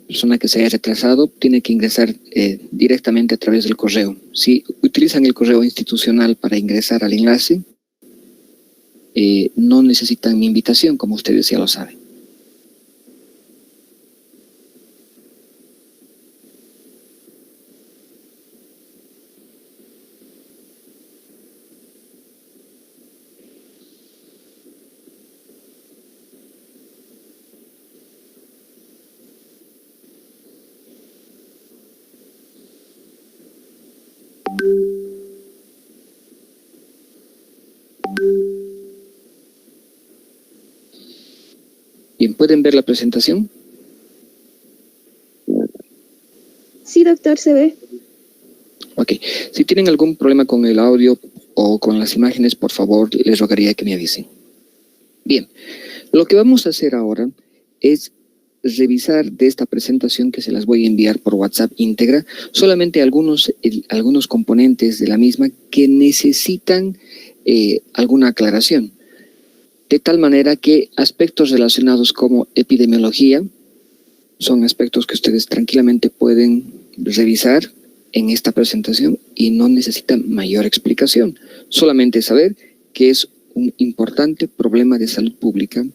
persona que se haya retrasado tiene que ingresar directamente a través del correo. Si utilizan el correo institucional para ingresar al enlace, no necesitan mi invitación, como ustedes ya lo saben. Bien, ¿pueden ver la presentación? Sí, doctor, se ve. Ok. Si tienen algún problema con el audio o con las imágenes, por favor, les rogaría que me avisen. Bien, lo que vamos a hacer ahora es revisar de esta presentación que se las voy a enviar por WhatsApp íntegra, solamente algunos componentes de la misma que necesitan alguna aclaración. De tal manera que aspectos relacionados como epidemiología son aspectos que ustedes tranquilamente pueden revisar en esta presentación y no necesitan mayor explicación. Solamente saber que es un importante problema de salud pública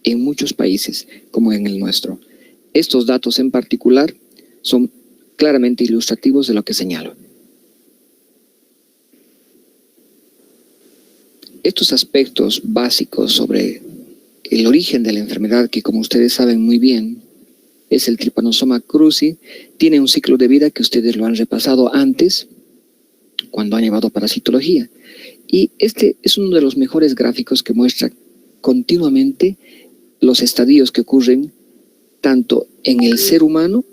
en muchos países, como en el nuestro. Estos datos en particular son claramente ilustrativos de lo que señalo. Estos aspectos básicos sobre el origen de la enfermedad, que como ustedes saben muy bien, es el Trypanosoma cruzi, tiene un ciclo de vida que ustedes lo han repasado antes, cuando han llevado parasitología. Y este es uno de los mejores gráficos que muestra continuamente los estadios que ocurren tanto en el ser humano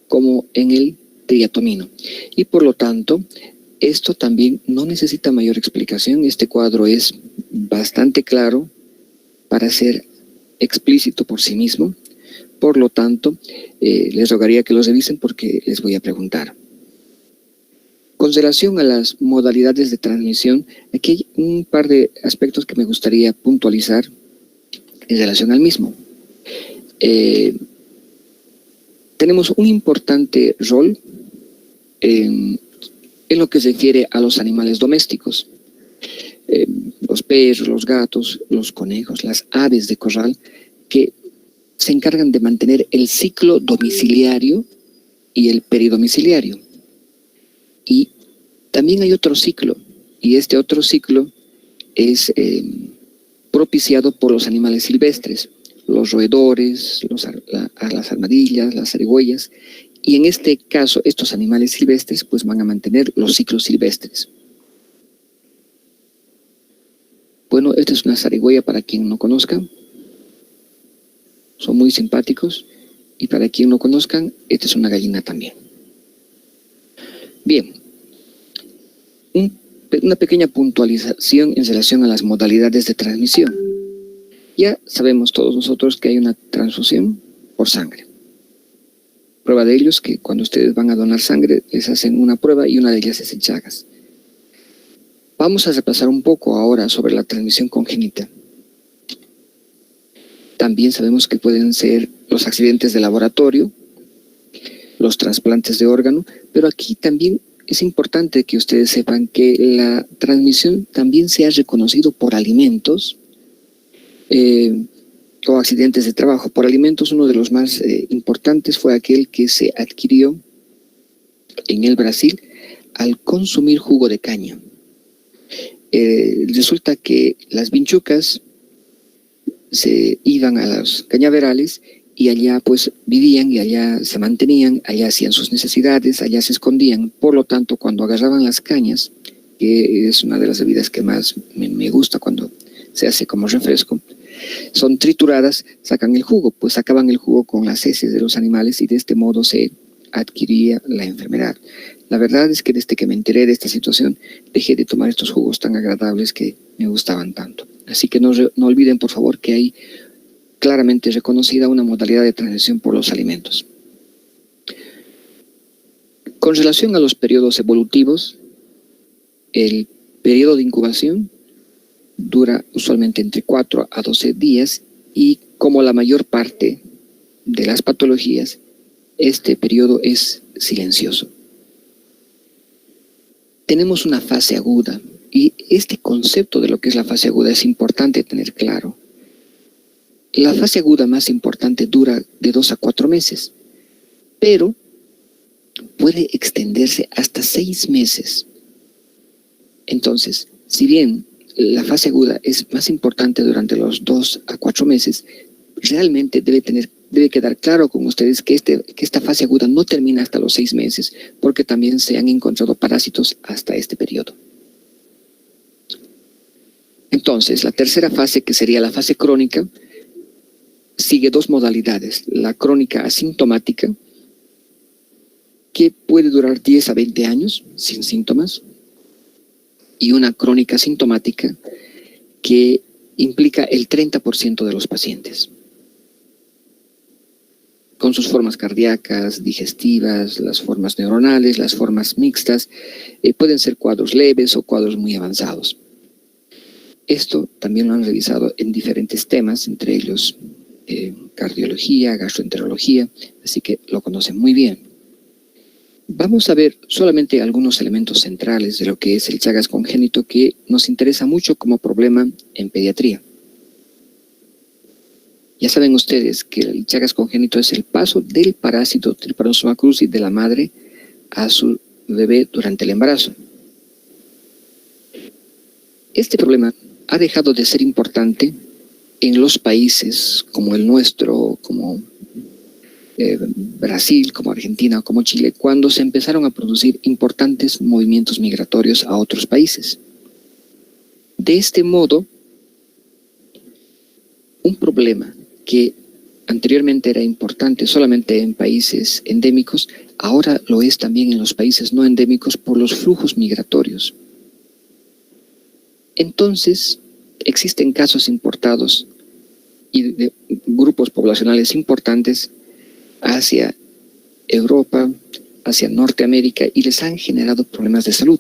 como en el triatomino. Y por lo tanto, esto también no necesita mayor explicación. Este cuadro es bastante claro para ser explícito por sí mismo. Por lo tanto, les rogaría que lo revisen porque les voy a preguntar. Con relación a las modalidades de transmisión, aquí hay un par de aspectos que me gustaría puntualizar en relación al mismo. Tenemos un importante rol en lo que se refiere a los animales domésticos. Los perros, los gatos, los conejos, las aves de corral, que se encargan de mantener el ciclo domiciliario y el peridomiciliario. Y también hay otro ciclo, y este otro ciclo es propiciado por los animales silvestres, los roedores, las armadillas, las zarigüeyas, y en este caso estos animales silvestres pues van a mantener los ciclos silvestres. Bueno, esta es una zarigüeya para quien no conozca. Son muy simpáticos. Y para quien no conozcan, esta es una gallina también. Bien. Una pequeña puntualización en relación a las modalidades de transmisión. Ya sabemos todos nosotros que hay una transfusión por sangre. Prueba de ello es que cuando ustedes van a donar sangre, les hacen una prueba y una de ellas es en Chagas. Vamos a repasar un poco ahora sobre la transmisión congénita. También sabemos que pueden ser los accidentes de laboratorio, los trasplantes de órgano, pero aquí también es importante que ustedes sepan que la transmisión también se ha reconocido por alimentos o accidentes de trabajo. Por alimentos, uno de los más importantes fue aquel que se adquirió en el Brasil al consumir jugo de caña. Resulta que las vinchucas se iban a los cañaverales y allá pues vivían y allá se mantenían, allá hacían sus necesidades, allá se escondían. Por lo tanto, cuando agarraban las cañas, que es una de las bebidas que más me gusta cuando se hace como refresco, son trituradas, sacan el jugo, pues sacaban el jugo con las heces de los animales y de este modo se adquiría la enfermedad. La verdad es que desde que me enteré de esta situación, dejé de tomar estos jugos tan agradables que me gustaban tanto. Así que no olviden, por favor, que hay claramente reconocida una modalidad de transmisión por los alimentos. Con relación a los periodos evolutivos, el periodo de incubación dura usualmente entre 4 a 12 días y como la mayor parte de las patologías, este periodo es silencioso. Tenemos una fase aguda, y este concepto de lo que es la fase aguda es importante tener claro. La fase aguda más importante dura de 2 a 4 meses, pero puede extenderse hasta 6 meses. Entonces, si bien la fase aguda es más importante durante los 2 a 4 meses, realmente debe quedar claro con ustedes que esta fase aguda no termina hasta los 6 meses, porque también se han encontrado parásitos hasta este periodo. Entonces, la tercera fase, que sería la fase crónica, sigue 2 modalidades. La crónica asintomática, que puede durar 10 a 20 años sin síntomas, y una crónica sintomática que implica el 30% de los pacientes, con sus formas cardíacas, digestivas, las formas neuronales, las formas mixtas, pueden ser cuadros leves o cuadros muy avanzados. Esto también lo han revisado en diferentes temas, entre ellos cardiología, gastroenterología, así que lo conocen muy bien. Vamos a ver solamente algunos elementos centrales de lo que es el Chagas congénito, que nos interesa mucho como problema en pediatría. Ya saben ustedes que el Chagas congénito es el paso del parásito Trypanosoma cruzi de la madre a su bebé durante el embarazo. Este problema ha dejado de ser importante en los países como el nuestro, como Brasil, como Argentina o como Chile, cuando se empezaron a producir importantes movimientos migratorios a otros países. De este modo, un problema que anteriormente era importante solamente en países endémicos, ahora lo es también en los países no endémicos por los flujos migratorios. Entonces, existen casos importados y de grupos poblacionales importantes hacia Europa, hacia Norteamérica, y les han generado problemas de salud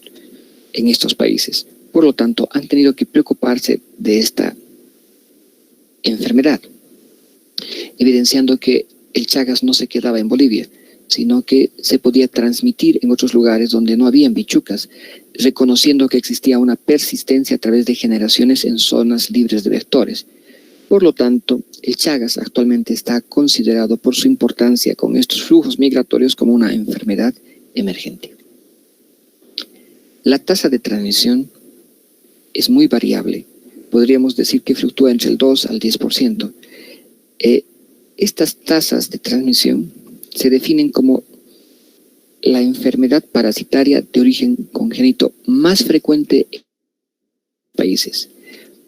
en estos países. Por lo tanto, han tenido que preocuparse de esta enfermedad, evidenciando que el Chagas no se quedaba en Bolivia, sino que se podía transmitir en otros lugares donde no habían bichucas, reconociendo que existía una persistencia a través de generaciones en zonas libres de vectores. Por lo tanto, el Chagas actualmente está considerado por su importancia con estos flujos migratorios como una enfermedad emergente. La tasa de transmisión es muy variable. Podríamos decir que fluctúa entre el 2 al 10%. Estas tasas de transmisión se definen como la enfermedad parasitaria de origen congénito más frecuente en países,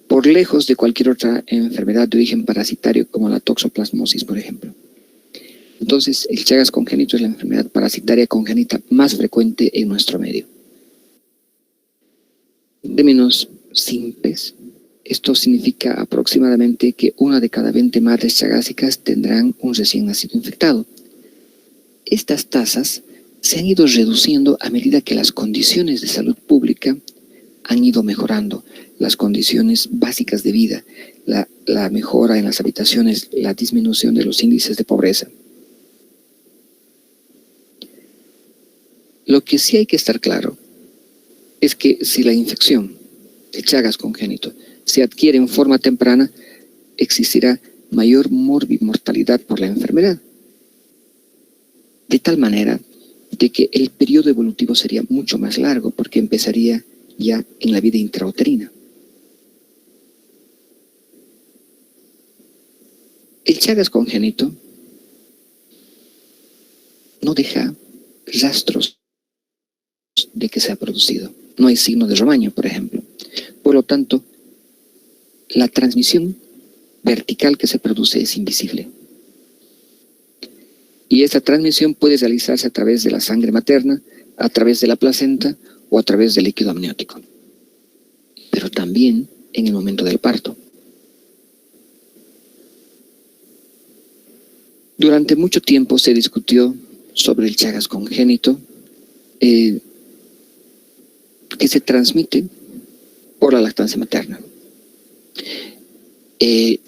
por lejos de cualquier otra enfermedad de origen parasitario como la toxoplasmosis, por ejemplo. Entonces, el Chagas congénito es la enfermedad parasitaria congénita más frecuente en nuestro medio. En términos simples, esto significa aproximadamente que 1 de cada 20 madres chagásicas tendrán un recién nacido infectado. Estas tasas se han ido reduciendo a medida que las condiciones de salud pública han ido mejorando, las condiciones básicas de vida, la mejora en las habitaciones, la disminución de los índices de pobreza. Lo que sí hay que estar claro es que si la infección de Chagas congénito se adquiere en forma temprana, existirá mayor mortalidad por la enfermedad, de tal manera de que el periodo evolutivo sería mucho más largo, porque empezaría ya en la vida intrauterina. El Chagas congénito no deja rastros de que se ha producido. No hay signo de Romaño, por ejemplo. Por lo tanto, la transmisión vertical que se produce es invisible. Y esta transmisión puede realizarse a través de la sangre materna, a través de la placenta o a través del líquido amniótico, pero también en el momento del parto. Durante mucho tiempo se discutió sobre el Chagas congénito, que se transmite por la lactancia materna. Y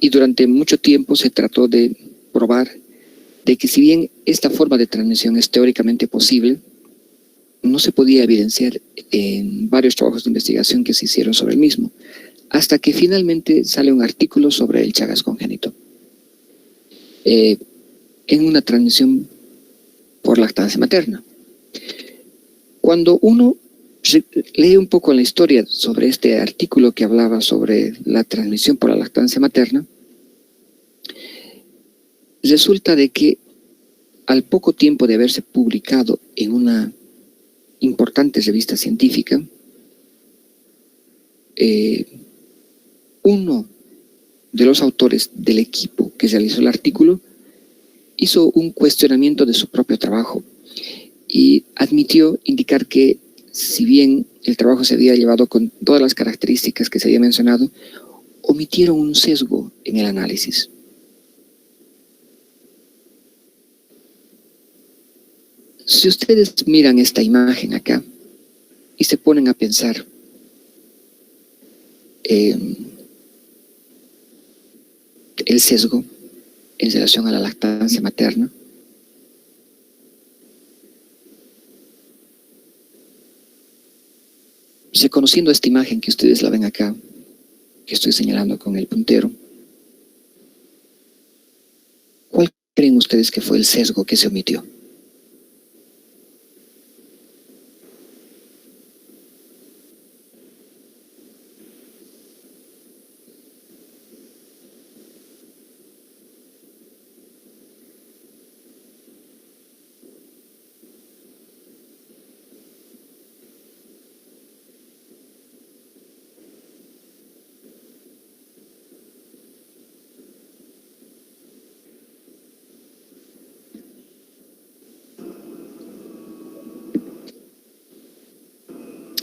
durante mucho tiempo se trató de probar de que si bien esta forma de transmisión es teóricamente posible, no se podía evidenciar en varios trabajos de investigación que se hicieron sobre el mismo, hasta que finalmente sale un artículo sobre el Chagas congénito, en una transmisión por lactancia materna. Cuando uno lee un poco la historia sobre este artículo que hablaba sobre la transmisión por la lactancia materna, resulta de que al poco tiempo de haberse publicado en una importante revista científica, uno de los autores del equipo que realizó el artículo hizo un cuestionamiento de su propio trabajo y admitió indicar que si bien el trabajo se había llevado con todas las características que se había mencionado, omitieron un sesgo en el análisis. Si ustedes miran esta imagen acá y se ponen a pensar el sesgo en relación a la lactancia materna, reconociendo esta imagen que ustedes la ven acá, que estoy señalando con el puntero, ¿cuál creen ustedes que fue el sesgo que se omitió?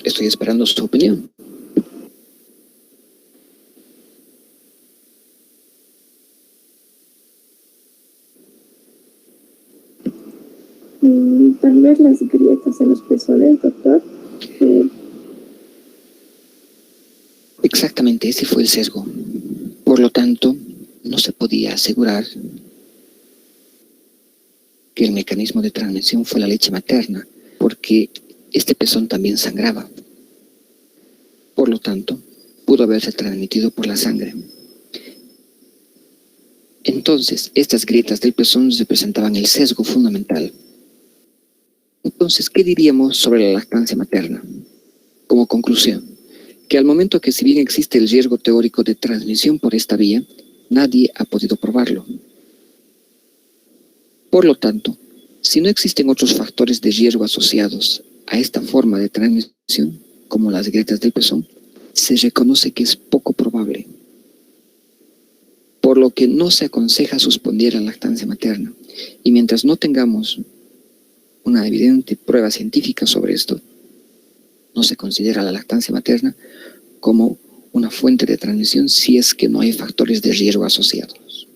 Estoy esperando su opinión. Tal vez las grietas en los pezones, doctor. Exactamente, ese fue el sesgo. Por lo tanto, no se podía asegurar que el mecanismo de transmisión fue la leche materna, porque este pezón también sangraba. Por lo tanto, pudo haberse transmitido por la sangre. Entonces, estas grietas del pezón representaban el sesgo fundamental. Entonces, ¿qué diríamos sobre la lactancia materna? Como conclusión, que al momento que si bien existe el riesgo teórico de transmisión por esta vía, nadie ha podido probarlo. Por lo tanto, si no existen otros factores de riesgo asociados a esta forma de transmisión, como las grietas del pezón, se reconoce que es poco probable, por lo que no se aconseja suspender la lactancia materna. Y mientras no tengamos una evidente prueba científica sobre esto, no se considera la lactancia materna como una fuente de transmisión si es que no hay factores de riesgo asociados.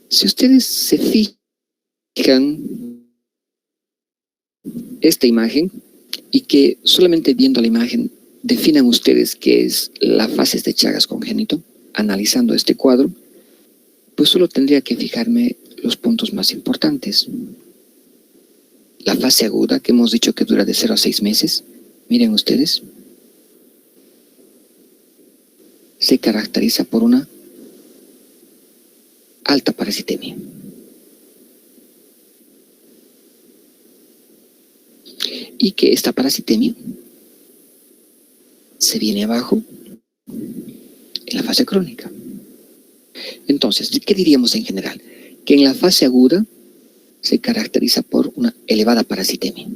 Si ustedes se fijan esta imagen y que solamente viendo la imagen definan ustedes qué es la fase de Chagas congénito, analizando este cuadro, pues solo tendría que fijarme los puntos más importantes. La fase aguda, que hemos dicho que dura de 0 a 6 meses, miren ustedes, se caracteriza por una alta parasitemia. Y que esta parasitemia se viene abajo en la fase crónica. Entonces, ¿qué diríamos en general? Que en la fase aguda se caracteriza por una elevada parasitemia.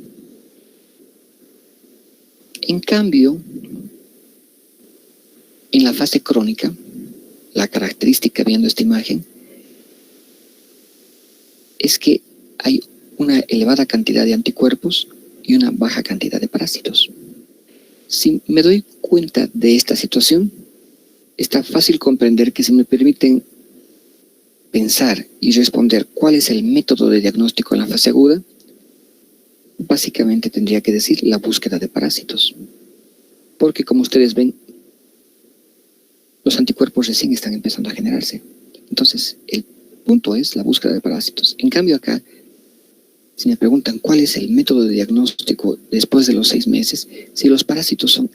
En cambio, en la fase crónica, la característica viendo esta imagen es que hay una elevada cantidad de anticuerpos y una baja cantidad de parásitos. Si me doy cuenta de esta situación, está fácil comprender que si me permiten pensar y responder cuál es el método de diagnóstico en la fase aguda, básicamente tendría que decir la búsqueda de parásitos. Porque como ustedes ven, los anticuerpos recién están empezando a generarse. Entonces, el punto es la búsqueda de parásitos. En cambio acá, si me preguntan cuál es el método de diagnóstico después de los 6 meses, si los parásitos son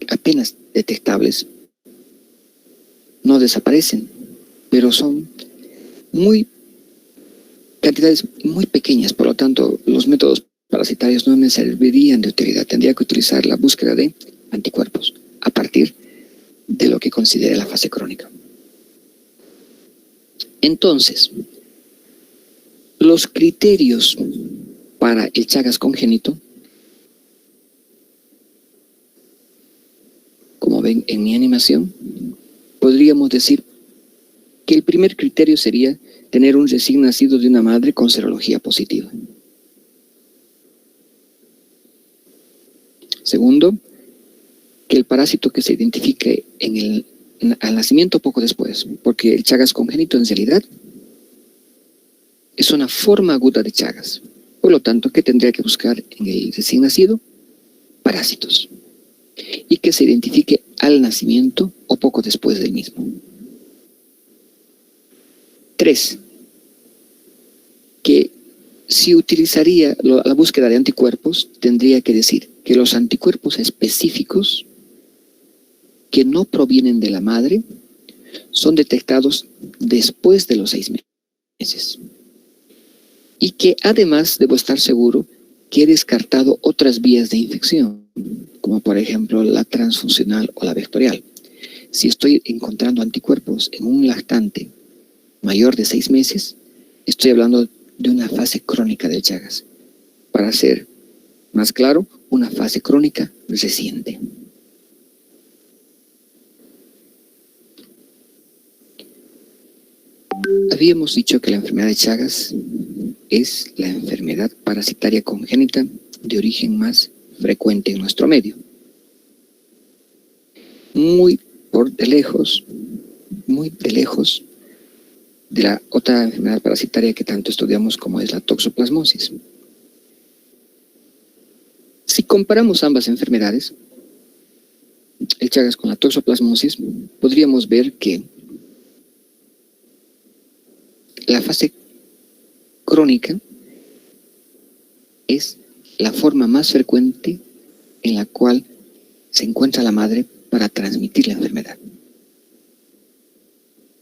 apenas detectables, no desaparecen, pero son cantidades muy pequeñas, por lo tanto los métodos parasitarios no me servirían de utilidad. Tendría que utilizar la búsqueda de anticuerpos a partir de lo que considere la fase crónica. Entonces, los criterios para el Chagas congénito, como ven en mi animación, podríamos decir que el primer criterio sería tener un recién nacido de una madre con serología positiva. Segundo, que el parásito que se identifique al nacimiento poco después, porque el Chagas congénito en realidad es una forma aguda de Chagas. Por lo tanto, que tendría que buscar en el recién nacido parásitos y que se identifique al nacimiento o poco después del mismo. 3. Que si utilizaría la búsqueda de anticuerpos, tendría que decir que los anticuerpos específicos que no provienen de la madre son detectados después de los 6 meses. Y que además debo estar seguro que he descartado otras vías de infección, como por ejemplo la transfuncional o la vectorial. Si estoy encontrando anticuerpos en un lactante mayor de 6 meses, estoy hablando de una fase crónica del Chagas. Para ser más claro, una fase crónica reciente. Habíamos dicho que la enfermedad de Chagas es la enfermedad parasitaria congénita de origen más frecuente en nuestro medio. Muy de lejos de la otra enfermedad parasitaria que tanto estudiamos como es la toxoplasmosis. Si comparamos ambas enfermedades, el Chagas con la toxoplasmosis, podríamos ver que la fase crónica es la forma más frecuente en la cual se encuentra la madre para transmitir la enfermedad.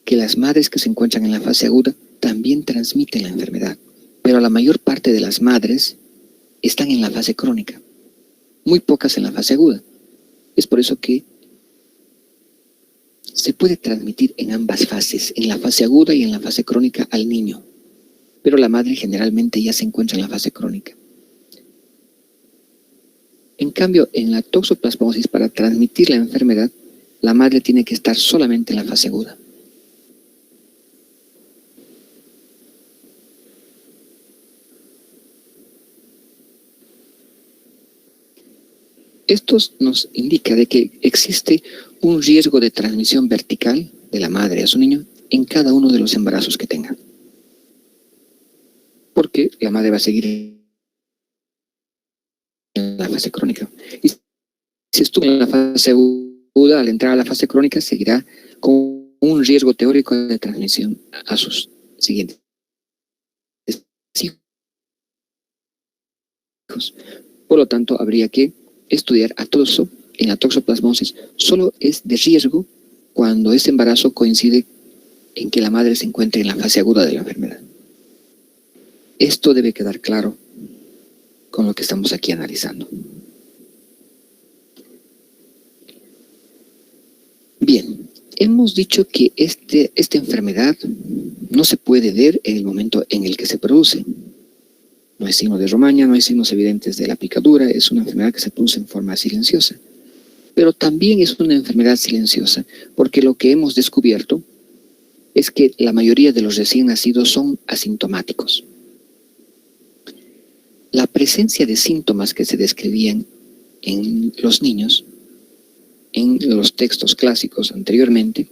Que las madres que se encuentran en la fase aguda también transmiten la enfermedad, pero la mayor parte de las madres están en la fase crónica, muy pocas en la fase aguda. Es por eso que se puede transmitir en ambas fases, en la fase aguda y en la fase crónica al niño, pero la madre generalmente ya se encuentra en la fase crónica. En cambio, en la toxoplasmosis, para transmitir la enfermedad, la madre tiene que estar solamente en la fase aguda. Esto nos indica de que existe un riesgo de transmisión vertical de la madre a su niño en cada uno de los embarazos que tenga. Porque la madre va a seguir en la fase crónica. Y si estuvo en la fase aguda, al entrar a la fase crónica, seguirá con un riesgo teórico de transmisión a sus siguientes hijos. Por lo tanto, habría que estudiar a todo eso. En la toxoplasmosis solo es de riesgo cuando ese embarazo coincide en que la madre se encuentre en la fase aguda de la enfermedad. Esto debe quedar claro con lo que estamos aquí analizando. Bien, hemos dicho que esta enfermedad no se puede ver en el momento en el que se produce. No hay signo de romaña, no hay signos evidentes de la picadura, es una enfermedad que se produce en forma silenciosa. Pero también es una enfermedad silenciosa, porque lo que hemos descubierto es que la mayoría de los recién nacidos son asintomáticos. La presencia de síntomas que se describían en los niños, en los textos clásicos anteriormente,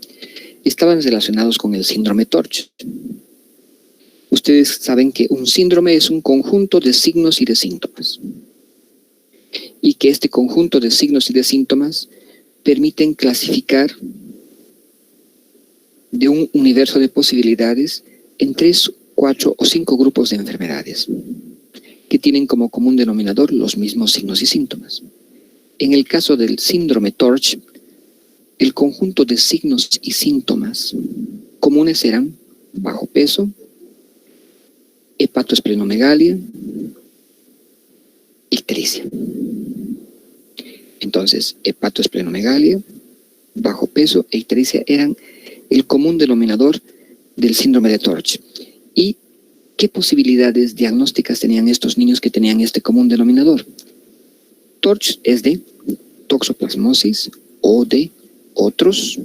estaban relacionados con el síndrome Torch. Ustedes saben que un síndrome es un conjunto de signos y de síntomas. Y que este conjunto de signos y de síntomas permiten clasificar de un universo de posibilidades en 3, 4 o 5 grupos de enfermedades que tienen como común denominador los mismos signos y síntomas. En el caso del síndrome TORCH, el conjunto de signos y síntomas comunes eran bajo peso, hepatoesplenomegalia, ictericia. Entonces, hepatoesplenomegalia, bajo peso e ictericia eran el común denominador del síndrome de TORCH. ¿Y qué posibilidades diagnósticas tenían estos niños que tenían este común denominador? TORCH es de toxoplasmosis o de otros,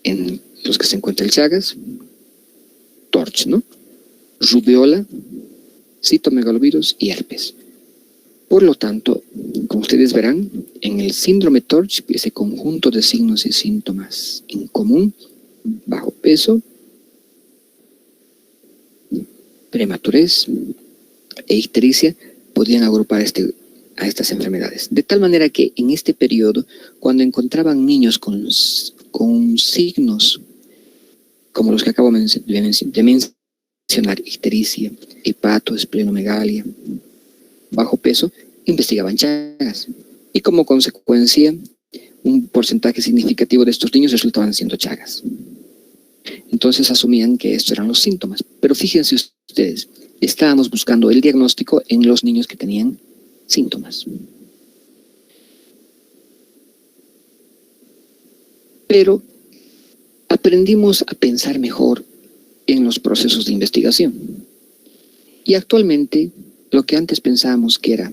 en los que se encuentra el Chagas, TORCH, ¿no? Rubiola, citomegalovirus y herpes. Por lo tanto, como ustedes verán, en el síndrome TORCH, ese conjunto de signos y síntomas en común, bajo peso, prematurez e ictericia, podían agrupar a estas enfermedades. De tal manera que en este periodo, cuando encontraban niños con signos como los que acabo de mencionar, ictericia, hepatoesplenomegalia, bajo peso, investigaban Chagas. Y como consecuencia, un porcentaje significativo de estos niños resultaban siendo Chagas. Entonces asumían que estos eran los síntomas. Pero fíjense ustedes, estábamos buscando el diagnóstico en los niños que tenían síntomas. Pero aprendimos a pensar mejor en los procesos de investigación. Y actualmente, lo que antes pensábamos que era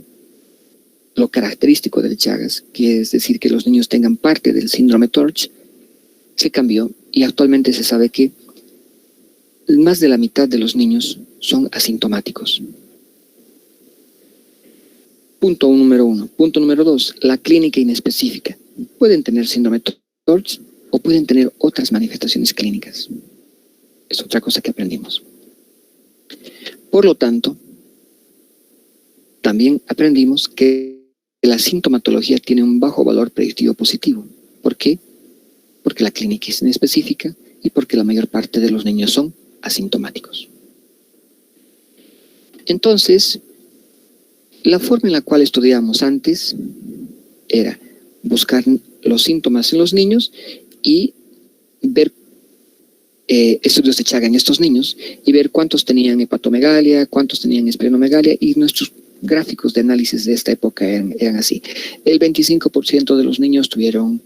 lo característico del Chagas, que es decir, que los niños tengan parte del síndrome TORCH, se cambió y actualmente se sabe que más de la mitad de los niños son asintomáticos. Punto número 1. Punto número 2, la clínica inespecífica. Pueden tener síndrome TORCH o pueden tener otras manifestaciones clínicas. Es otra cosa que aprendimos. Por lo tanto, también aprendimos que la sintomatología tiene un bajo valor predictivo positivo. ¿Por qué? Porque la clínica es inespecífica y porque la mayor parte de los niños son asintomáticos. Entonces, la forma en la cual estudiábamos antes era buscar los síntomas en los niños y ver estudios de Chaga en estos niños y ver cuántos tenían hepatomegalia, cuántos tenían esplenomegalia, y nuestros gráficos de análisis de esta época eran así. El 25% de los niños tuvieron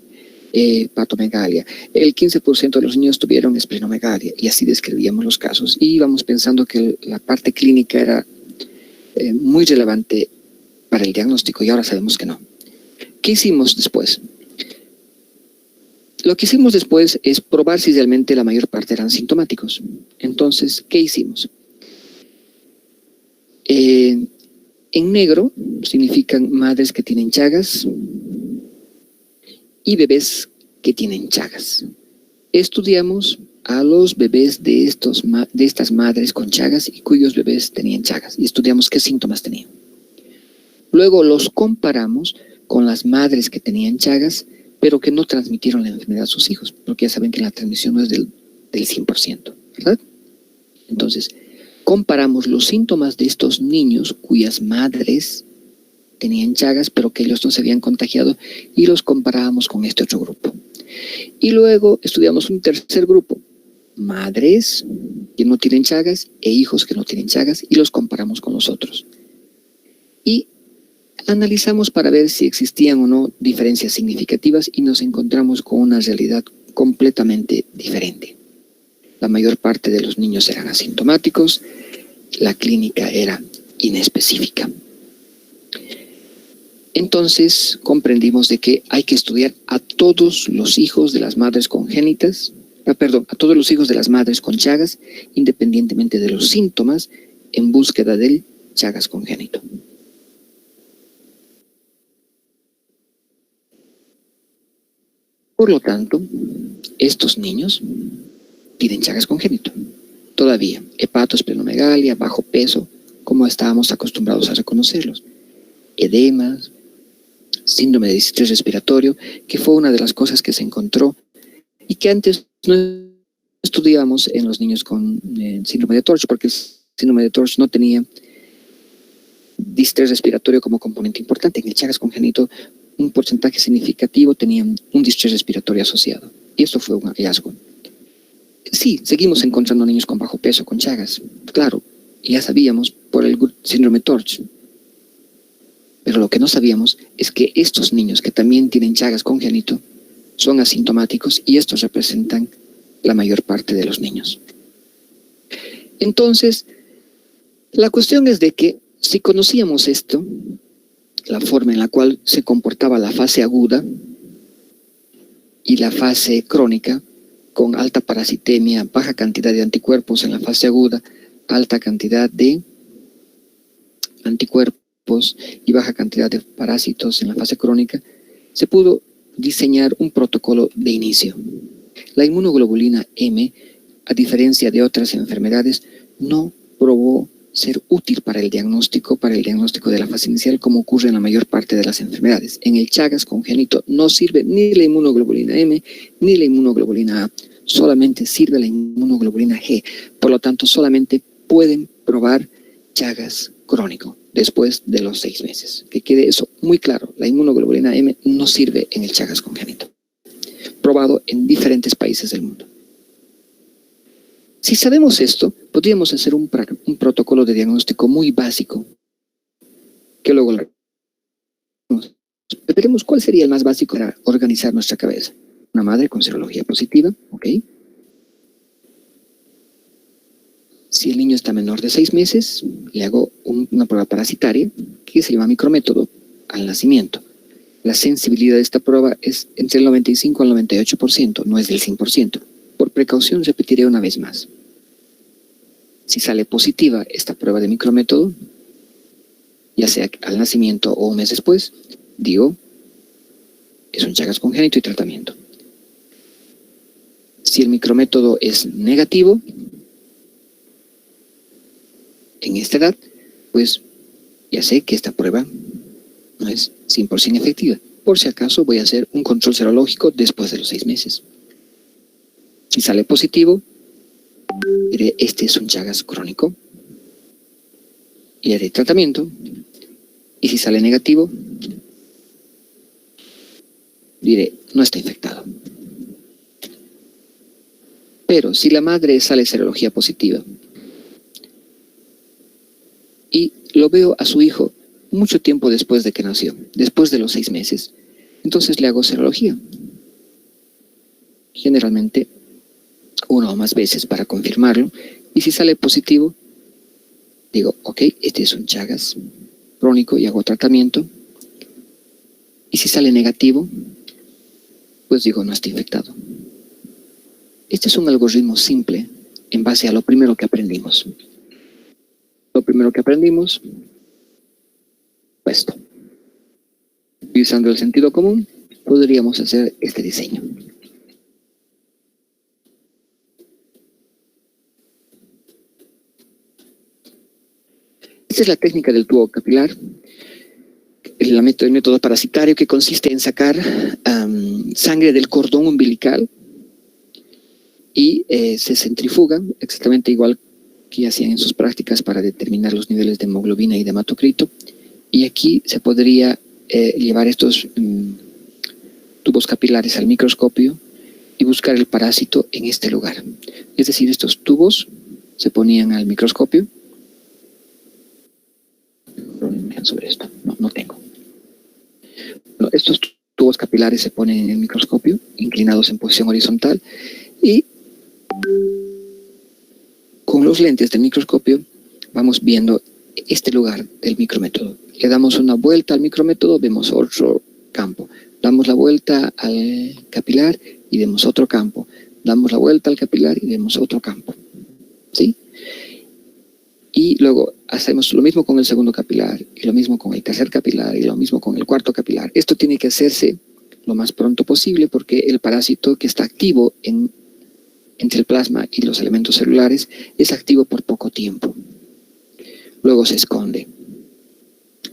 hepatomegalia, el 15% de los niños tuvieron esplenomegalia, y así describíamos los casos y íbamos pensando que la parte clínica era muy relevante para el diagnóstico, y ahora sabemos que no. ¿Qué hicimos después? Lo que hicimos después es probar si realmente la mayor parte eran sintomáticos. Entonces, ¿qué hicimos? En negro significan madres que tienen Chagas y bebés que tienen Chagas. Estudiamos a los bebés de estas madres con Chagas y cuyos bebés tenían Chagas, y estudiamos qué síntomas tenían. Luego los comparamos con las madres que tenían Chagas, pero que no transmitieron la enfermedad a sus hijos, porque ya saben que la transmisión no es del 100%, ¿verdad? Entonces, comparamos los síntomas de estos niños cuyas madres tenían Chagas, pero que ellos no se habían contagiado, y los comparábamos con este otro grupo. Y luego estudiamos un tercer grupo, madres que no tienen Chagas e hijos que no tienen Chagas, y los comparamos con los otros. Y analizamos para ver si existían o no diferencias significativas, y nos encontramos con una realidad completamente diferente. La mayor parte de los niños eran asintomáticos, la clínica era inespecífica. Entonces comprendimos de que hay que estudiar a todos los hijos de las madres congénitas, a todos los hijos de las madres con Chagas, independientemente de los síntomas, en búsqueda del Chagas congénito. Por lo tanto, estos niños tienen Chagas congénito. Todavía, hepatoesplenomegalia, bajo peso, como estábamos acostumbrados a reconocerlos. Edemas, síndrome de distrés respiratorio, que fue una de las cosas que se encontró y que antes no estudiábamos en los niños con síndrome de Torch, porque el síndrome de Torch no tenía distrés respiratorio como componente importante. En el Chagas congénito, un porcentaje significativo tenían un distrés respiratorio asociado. Y esto fue un hallazgo. Sí, seguimos encontrando niños con bajo peso, con Chagas. Claro, ya sabíamos por el síndrome Torch. Pero lo que no sabíamos es que estos niños que también tienen Chagas congénito son asintomáticos y estos representan la mayor parte de los niños. Entonces, la cuestión es de que si conocíamos esto, la forma en la cual se comportaba la fase aguda y la fase crónica, con alta parasitemia, baja cantidad de anticuerpos en la fase aguda, alta cantidad de anticuerpos y baja cantidad de parásitos en la fase crónica, se pudo diseñar un protocolo de inicio. La inmunoglobulina M, a diferencia de otras enfermedades, no probó ser útil para el diagnóstico de la fase inicial, como ocurre en la mayor parte de las enfermedades. En el Chagas congénito no sirve ni la inmunoglobulina M ni la inmunoglobulina A, solamente sirve la inmunoglobulina G. Por lo tanto, solamente pueden probar Chagas crónico después de los 6 meses. Que quede eso muy claro, la inmunoglobulina M no sirve en el Chagas congénito, probado en diferentes países del mundo. Si sabemos esto, podríamos hacer un protocolo de diagnóstico muy básico, que luego veremos cuál sería el más básico para organizar nuestra cabeza. Una madre con serología positiva, ¿ok? Si el niño está menor de 6 meses, le hago una prueba parasitaria que se llama micrométodo al nacimiento. La sensibilidad de esta prueba es entre el 95 al 98%, no es del 100%. Por precaución repetiré una vez más. Si sale positiva esta prueba de micrométodo, ya sea al nacimiento o un mes después, digo, es un Chagas congénito y tratamiento. Si el micrométodo es negativo, en esta edad, pues ya sé que esta prueba no es 100% efectiva. Por si acaso voy a hacer un control serológico después de los 6 meses. Si sale positivo, diré, este es un Chagas crónico y haré tratamiento. Y si sale negativo, diré, no está infectado. Pero si la madre sale serología positiva y lo veo a su hijo mucho tiempo después de que nació, después de los 6 meses, entonces le hago serología. Generalmente 1 o más veces para confirmarlo, y si sale positivo, digo, ok, este es un Chagas crónico y hago tratamiento. Y si sale negativo, pues digo, no está infectado. Este es un algoritmo simple en base a lo primero que aprendimos. Lo primero que aprendimos fue esto. Utilizando el sentido común, podríamos hacer este diseño. Esta es la técnica del tubo capilar, el método parasitario, que consiste en sacar sangre del cordón umbilical y se centrifuga, exactamente igual que hacían en sus prácticas para determinar los niveles de hemoglobina y de hematocrito. Y aquí se podría llevar estos tubos capilares al microscopio y buscar el parásito en este lugar. Es decir, estos tubos se ponían al microscopio. Sobre esto, no tengo. No, estos tubos capilares se ponen en el microscopio, inclinados en posición horizontal, y con los lentes del microscopio vamos viendo este lugar del micrométodo. Le damos una vuelta al micrométodo, vemos otro campo. Damos la vuelta al capilar y vemos otro campo. Damos la vuelta al capilar y vemos otro campo. ¿Sí? Y luego hacemos lo mismo con el segundo capilar, y lo mismo con el tercer capilar, y lo mismo con el cuarto capilar. Esto tiene que hacerse lo más pronto posible, porque el parásito que está activo entre el plasma y los elementos celulares es activo por poco tiempo. Luego se esconde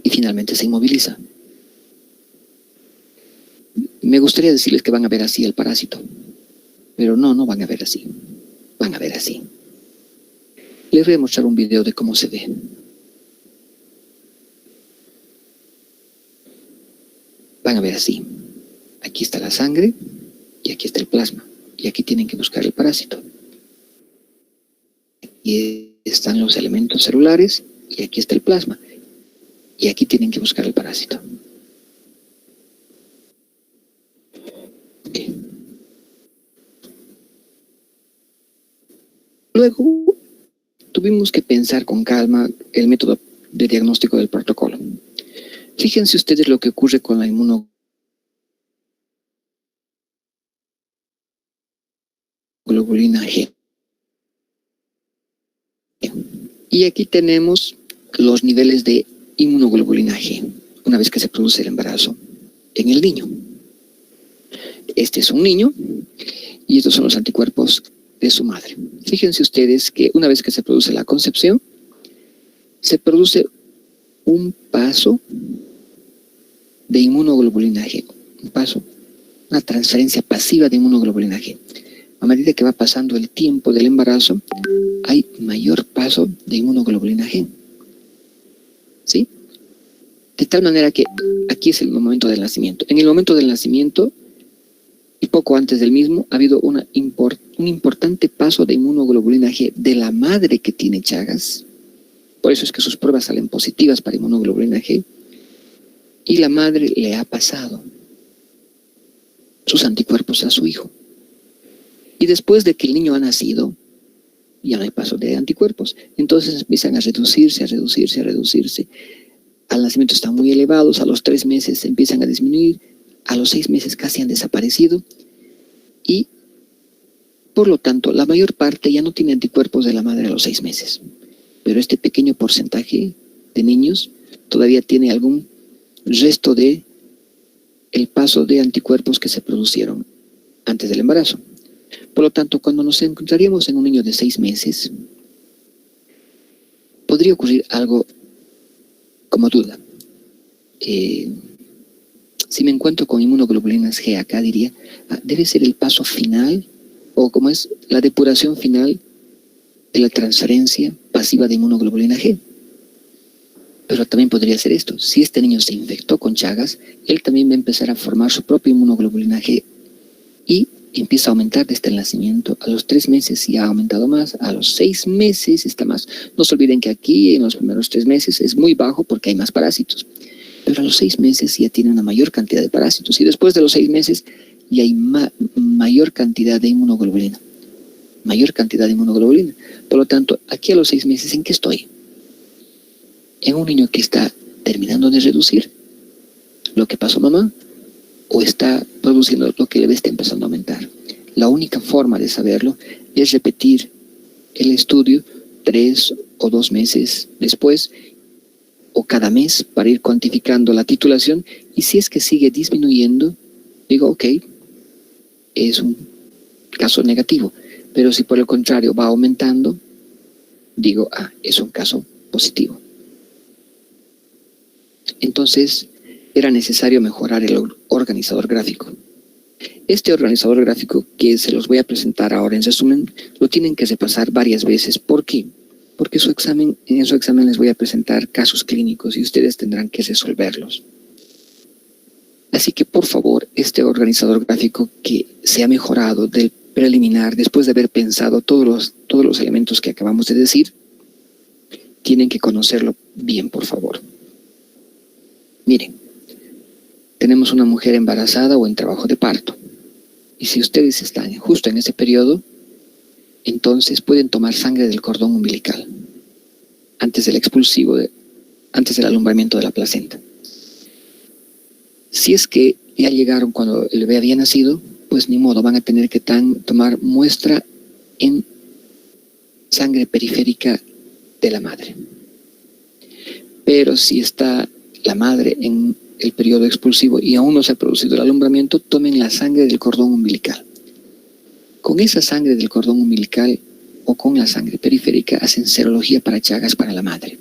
y finalmente se inmoviliza. Me gustaría decirles que van a ver así el parásito. Pero no van a ver así. Van a ver así. Les voy a mostrar un video de cómo se ve. Van a ver así. Aquí está la sangre y aquí está el plasma. Y aquí tienen que buscar el parásito. Y están los elementos celulares y aquí está el plasma. Y aquí tienen que buscar el parásito. Okay. Luego, tuvimos que pensar con calma el método de diagnóstico del protocolo. Fíjense ustedes lo que ocurre con la inmunoglobulina G. Y aquí tenemos los niveles de inmunoglobulina G, una vez que se produce el embarazo en el niño. Este es un niño y estos son los anticuerpos de su madre. Fíjense ustedes que una vez que se produce la concepción, se produce un paso de inmunoglobulina G, un paso, una transferencia pasiva de inmunoglobulina G. A medida que va pasando el tiempo del embarazo, hay mayor paso de inmunoglobulina G. ¿Sí? De tal manera que aquí es el momento del nacimiento. En el momento del nacimiento, y poco antes del mismo, ha habido un importante paso de inmunoglobulina G de la madre que tiene Chagas. Por eso es que sus pruebas salen positivas para inmunoglobulina G. Y la madre le ha pasado sus anticuerpos a su hijo. Y después de que el niño ha nacido, ya no hay paso de anticuerpos. Entonces empiezan a reducirse. Al nacimiento están muy elevados, a los 3 meses empiezan a disminuir, a los 6 meses casi han desaparecido y, por lo tanto, la mayor parte ya no tiene anticuerpos de la madre a los 6 meses. Pero este pequeño porcentaje de niños todavía tiene algún resto de el paso de anticuerpos que se producieron antes del embarazo. Por lo tanto, cuando nos encontraríamos en un niño de 6 meses, podría ocurrir algo como duda. Si me encuentro con inmunoglobulinas G acá, diría, debe ser el paso final, o como es la depuración final de la transferencia pasiva de inmunoglobulina G. Pero también podría ser esto. Si este niño se infectó con Chagas, él también va a empezar a formar su propia inmunoglobulina G y empieza a aumentar desde el nacimiento. A los 3 meses ya ha aumentado más, a los 6 meses está más. No se olviden que aquí en los primeros 3 meses es muy bajo porque hay más parásitos. Pero a los 6 meses ya tiene una mayor cantidad de parásitos y después de los 6 meses ya hay mayor cantidad de inmunoglobulina. Mayor cantidad de inmunoglobulina. Por lo tanto, aquí a los 6 meses, ¿en qué estoy? En un niño que está terminando de reducir lo que pasó mamá o está produciendo lo que le está empezando a aumentar. La única forma de saberlo es repetir el estudio 3 o 2 meses después o cada mes para ir cuantificando la titulación y si es que sigue disminuyendo, digo, ok, es un caso negativo, pero si por el contrario va aumentando, digo, es un caso positivo. Entonces, era necesario mejorar el organizador gráfico. Este organizador gráfico que se los voy a presentar ahora en resumen, lo tienen que repasar varias veces. ¿Por qué? Porque en su examen les voy a presentar casos clínicos y ustedes tendrán que resolverlos. Así que, por favor, este organizador gráfico que se ha mejorado del preliminar, después de haber pensado todos los elementos que acabamos de decir, tienen que conocerlo bien, por favor. Miren, tenemos una mujer embarazada o en trabajo de parto. Y si ustedes están justo en ese periodo, entonces pueden tomar sangre del cordón umbilical antes del expulsivo, antes del alumbramiento de la placenta. Si es que ya llegaron cuando el bebé había nacido, pues ni modo, van a tener que tomar muestra en sangre periférica de la madre. Pero si está la madre en el periodo expulsivo y aún no se ha producido el alumbramiento, tomen la sangre del cordón umbilical. Con esa sangre del cordón umbilical o con la sangre periférica hacen serología para Chagas para la madre,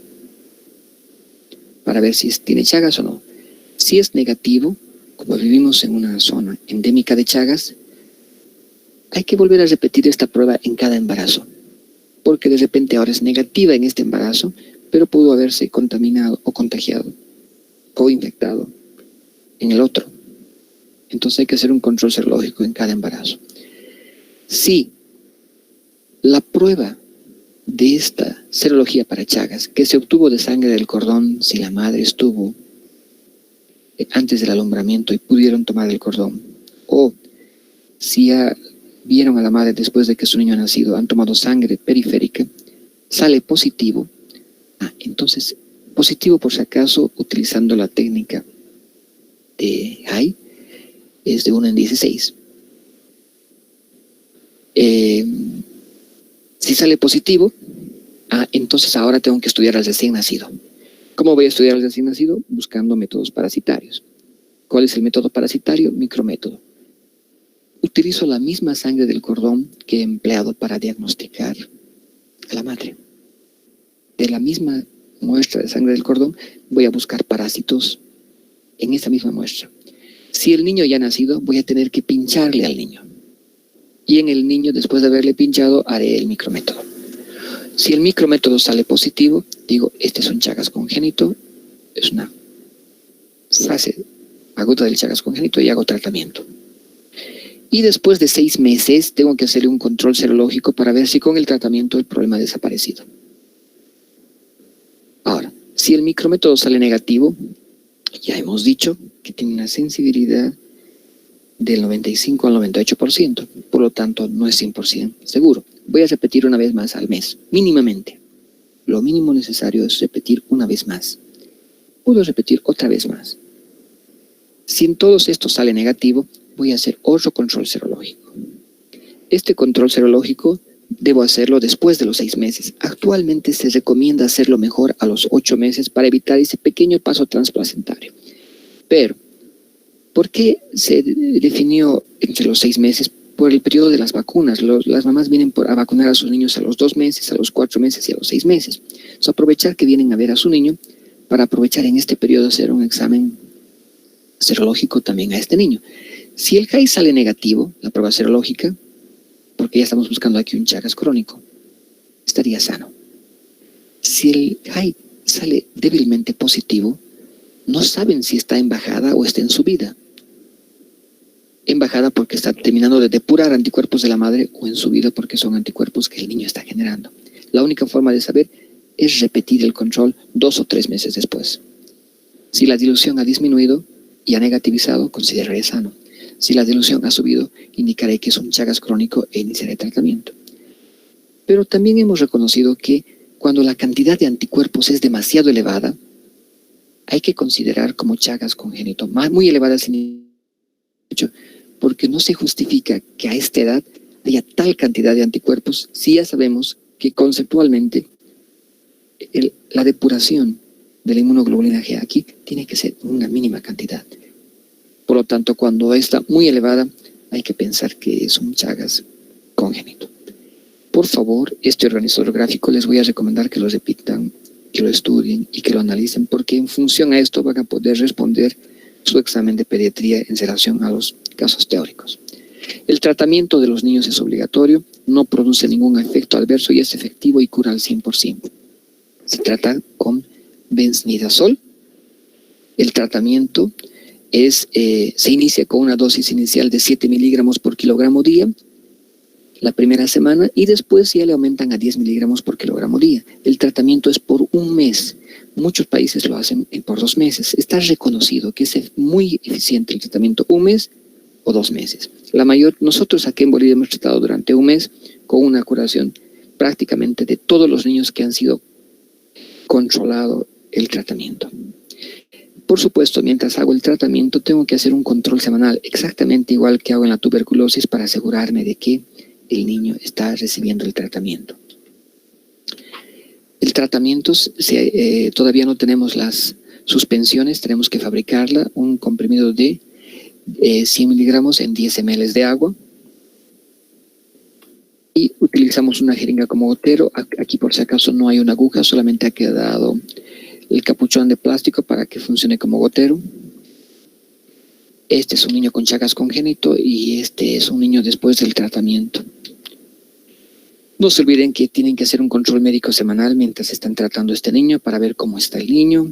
para ver si tiene Chagas o no. Si es negativo, como vivimos en una zona endémica de Chagas, hay que volver a repetir esta prueba en cada embarazo, porque de repente ahora es negativa en este embarazo, pero pudo haberse contaminado o contagiado o infectado en el otro. Entonces hay que hacer un control serológico en cada embarazo. Si la prueba de esta serología para Chagas, que se obtuvo de sangre del cordón, si la madre estuvo antes del alumbramiento y pudieron tomar el cordón, o si ya vieron a la madre después de que su niño ha nacido, han tomado sangre periférica, sale positivo, entonces positivo por si acaso, utilizando la técnica de Hay, es de 1 en 16. Si sale positivo, entonces ahora tengo que estudiar al recién nacido. ¿Cómo voy a estudiar al recién nacido? Buscando métodos parasitarios. ¿Cuál es el método parasitario? Micrométodo. Utilizo la misma sangre del cordón que he empleado para diagnosticar a la madre. De la misma muestra de sangre del cordón voy a buscar parásitos en esa misma muestra. Si el niño ya ha nacido, voy a tener que pincharle al niño. Y en el niño, después de haberle pinchado, haré el micrométodo. Si el micrométodo sale positivo, digo, este es un Chagas congénito, es una fase aguda del Chagas congénito y hago tratamiento. Y después de 6 meses, tengo que hacerle un control serológico para ver si con el tratamiento el problema ha desaparecido. Ahora, si el micrométodo sale negativo, ya hemos dicho que tiene una sensibilidad del 95 al 98%, por lo tanto no es 100% seguro. Voy a repetir una vez más al mes, mínimamente. Lo mínimo necesario es repetir una vez más. Puedo repetir otra vez más. Si en todos estos sale negativo, voy a hacer otro control serológico. Este control serológico debo hacerlo después de los 6 meses. Actualmente se recomienda hacerlo mejor a los 8 meses para evitar ese pequeño paso transplacentario. Pero, ¿por qué se definió entre los 6 meses? Por el periodo de las vacunas. Las mamás vienen a vacunar a sus niños a los 2 meses, a los 4 meses y a los 6 meses. Entonces, aprovechar que vienen a ver a su niño para aprovechar en este periodo hacer un examen serológico también a este niño. Si el CAI sale negativo, la prueba serológica, porque ya estamos buscando aquí un Chagas crónico, estaría sano. Si el CAI sale débilmente positivo, no saben si está en bajada o está en subida. En bajada porque está terminando de depurar anticuerpos de la madre, o en subida porque son anticuerpos que el niño está generando. La única forma de saber es repetir el control 2 o 3 meses después. Si la dilución ha disminuido y ha negativizado, consideraré sano. Si la dilución ha subido, indicaré que es un Chagas crónico e iniciaré tratamiento. Pero también hemos reconocido que cuando la cantidad de anticuerpos es demasiado elevada, hay que considerar como Chagas congénito, muy elevada sin hecho, porque no se justifica que a esta edad haya tal cantidad de anticuerpos si ya sabemos que conceptualmente la depuración de la inmunoglobulina G aquí tiene que ser una mínima cantidad. Por lo tanto, cuando está muy elevada, hay que pensar que es un Chagas congénito. Por favor, este organizador gráfico les voy a recomendar que lo repitan, que lo estudien y que lo analicen, porque en función a esto van a poder responder su examen de pediatría en relación a los casos teóricos. El tratamiento de los niños es obligatorio, no produce ningún efecto adverso y es efectivo y cura al 100%. Se trata con benznidazol. El tratamiento se inicia con una dosis inicial de 7 miligramos por kilogramo día la primera semana y después ya le aumentan a 10 miligramos por kilogramo día. El tratamiento es por 1 mes. Muchos países lo hacen por 2 meses. Está reconocido que es muy eficiente el tratamiento 1 mes o 2 meses. Nosotros aquí en Bolivia hemos tratado durante 1 mes con una curación prácticamente de todos los niños que han sido controlado el tratamiento. Por supuesto, mientras hago el tratamiento tengo que hacer un control semanal, exactamente igual que hago en la tuberculosis, para asegurarme de que el niño está recibiendo el tratamiento. El tratamiento, todavía no tenemos las suspensiones, tenemos que fabricarla, un comprimido de 100 miligramos en 10 ml de agua. Y utilizamos una jeringa como gotero. Aquí por si acaso no hay una aguja, solamente ha quedado el capuchón de plástico para que funcione como gotero. Este es un niño con Chagas congénito y este es un niño después del tratamiento. No se olviden que tienen que hacer un control médico semanal mientras están tratando a este niño para ver cómo está el niño,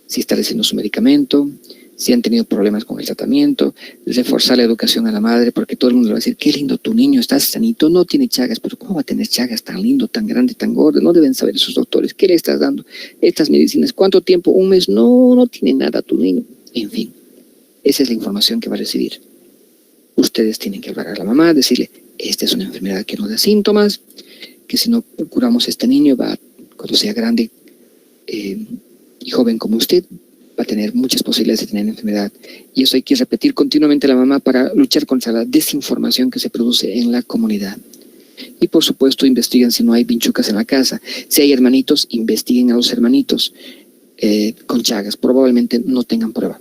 si está recibiendo su medicamento, si han tenido problemas con el tratamiento, reforzar la educación a la madre, porque todo el mundo le va a decir, qué lindo tu niño, estás sanito, no tiene Chagas, pero ¿cómo va a tener Chagas tan lindo, tan grande, tan gordo? No deben saber esos doctores, ¿qué le estás dando? Estas medicinas, ¿cuánto tiempo? ¿Un mes? No, no tiene nada tu niño. En fin, esa es la información que va a recibir. Ustedes tienen que hablar a la mamá, decirle, esta es una enfermedad que no da síntomas, que si no curamos a este niño, va, cuando sea grande y joven como usted, va a tener muchas posibilidades de tener enfermedad. Y eso hay que repetir continuamente a la mamá para luchar contra la desinformación que se produce en la comunidad. Y por supuesto, investiguen si no hay vinchucas en la casa. Si hay hermanitos, investiguen a los hermanitos con Chagas. Probablemente no tengan prueba.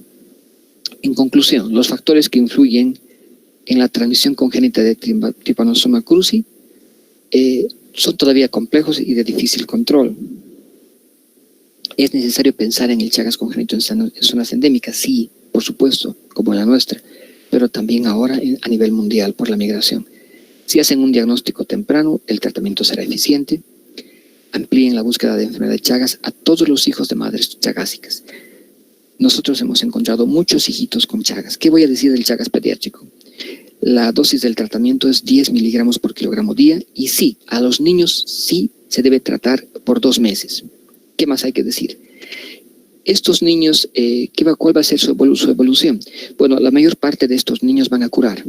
En conclusión, los factores que influyen en la transmisión congénita de Trypanosoma cruzi son todavía complejos y de difícil control. ¿Es necesario pensar en el Chagas congénito en zonas endémicas? Sí, por supuesto, como la nuestra, pero también ahora a nivel mundial por la migración. Si hacen un diagnóstico temprano, el tratamiento será eficiente. Amplíen la búsqueda de enfermedad de Chagas a todos los hijos de madres chagásicas. Nosotros hemos encontrado muchos hijitos con Chagas. ¿Qué voy a decir del Chagas pediátrico? La dosis del tratamiento es 10 miligramos por kilogramo día y sí, a los niños sí se debe tratar por 2 meses. ¿Qué más hay que decir? Estos niños, ¿cuál va a ser su evolución? Bueno, la mayor parte de estos niños van a curar,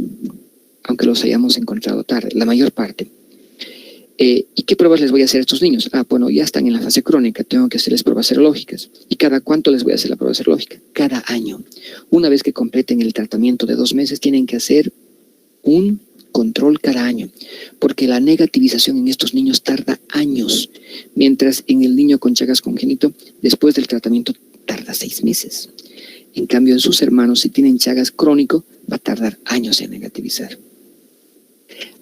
aunque los hayamos encontrado tarde, la mayor parte. ¿Y qué pruebas les voy a hacer a estos niños? Bueno, ya están en la fase crónica, tengo que hacerles pruebas serológicas. ¿Y cada cuánto les voy a hacer la prueba serológica? Cada año. Una vez que completen el tratamiento de 2 meses, tienen que hacer un control cada año, porque la negativización en estos niños tarda años, mientras en el niño con Chagas congénito, después del tratamiento, tarda 6 meses. En cambio, en sus hermanos, si tienen Chagas crónico, va a tardar años en negativizar.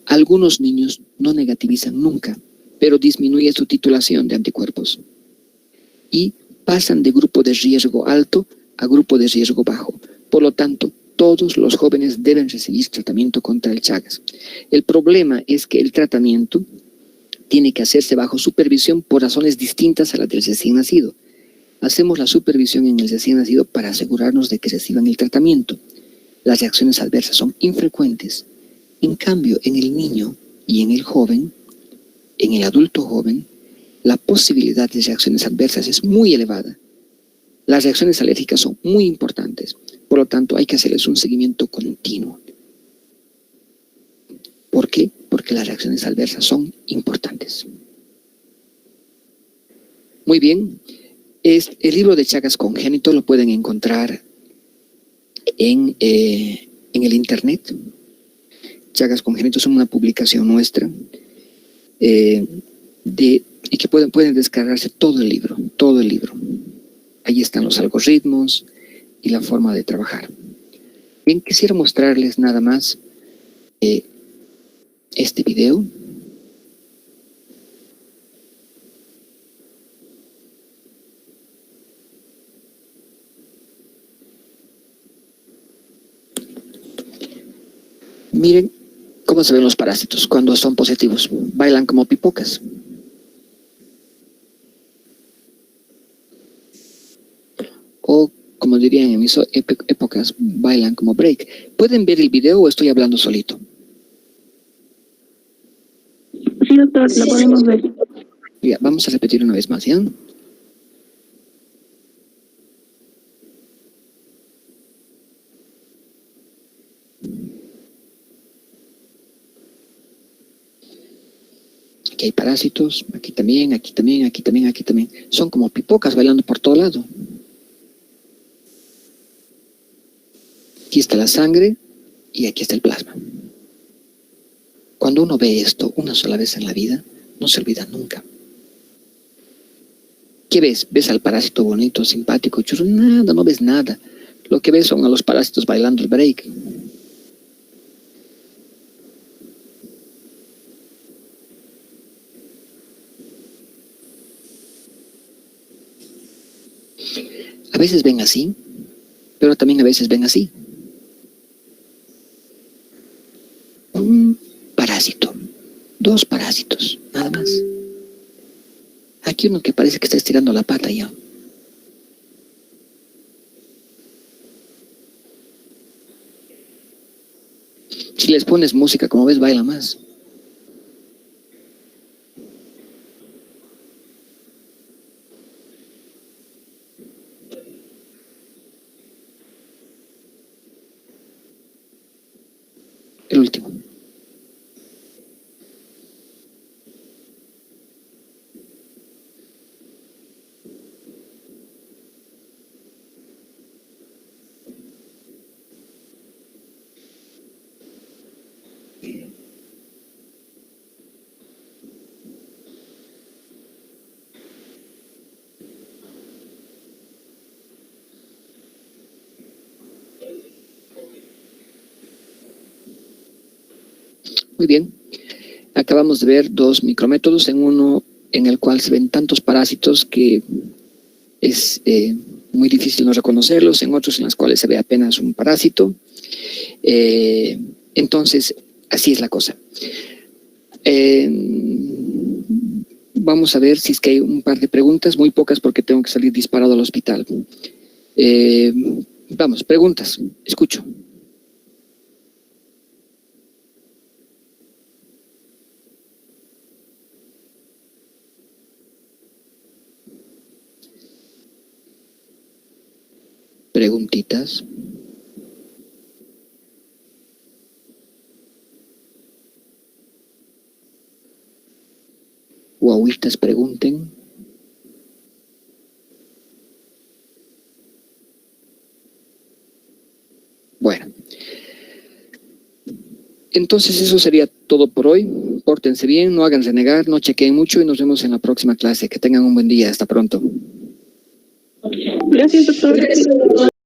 Algunos niños no negativizan nunca, pero disminuye su titulación de anticuerpos y pasan de grupo de riesgo alto a grupo de riesgo bajo. Por lo tanto, todos los jóvenes deben recibir tratamiento contra el Chagas. El problema es que el tratamiento tiene que hacerse bajo supervisión por razones distintas a las del recién nacido. Hacemos la supervisión en el recién nacido para asegurarnos de que reciban el tratamiento. Las reacciones adversas son infrecuentes. En cambio, en el niño y en el joven, en el adulto joven, la posibilidad de reacciones adversas es muy elevada. Las reacciones alérgicas son muy importantes. Por lo tanto, hay que hacerles un seguimiento continuo. ¿Por qué? Porque las reacciones adversas son importantes. Muy bien. El libro de Chagas congénito lo pueden encontrar en el internet. Chagas congénito es una publicación nuestra y que pueden descargarse todo el libro. Ahí están los algoritmos y la forma de trabajar. Bien, quisiera mostrarles nada más este video. Miren cómo se ven los parásitos cuando son positivos. Bailan como pipocas. O, como dirían en mis épocas, bailan como break. ¿Pueden ver el video o estoy hablando solito? Sí, doctor, lo podemos ver. Ya, vamos a repetir una vez más, ¿ya? Aquí hay parásitos, aquí también, aquí también, aquí también, aquí también. Son como pipocas bailando por todo lado. Aquí está la sangre y aquí está el plasma. Cuando uno ve esto una sola vez en la vida, no se olvida nunca. ¿Qué ves? ¿Ves al parásito bonito, simpático, chulo? Nada, no ves nada. Lo que ves son a los parásitos bailando el break. A veces ven así, pero también a veces ven así. aquí uno que parece que está estirando la pata ya. Si les pones música, como ves, baila más. El último. Muy bien. Acabamos de ver dos micrométodos, en uno en el cual se ven tantos parásitos que es muy difícil no reconocerlos, en otros en los cuales se ve apenas un parásito. Entonces, así es la cosa. Vamos a ver si es que hay un par de preguntas, muy pocas porque tengo que salir disparado al hospital. Vamos, preguntas, escucho. Preguntitas. Guauitas pregunten. Bueno. Entonces eso sería todo por hoy. Pórtense bien, no hagan renegar, no chequeen mucho y nos vemos en la próxima clase. Que tengan un buen día. Hasta pronto. Gracias, doctor.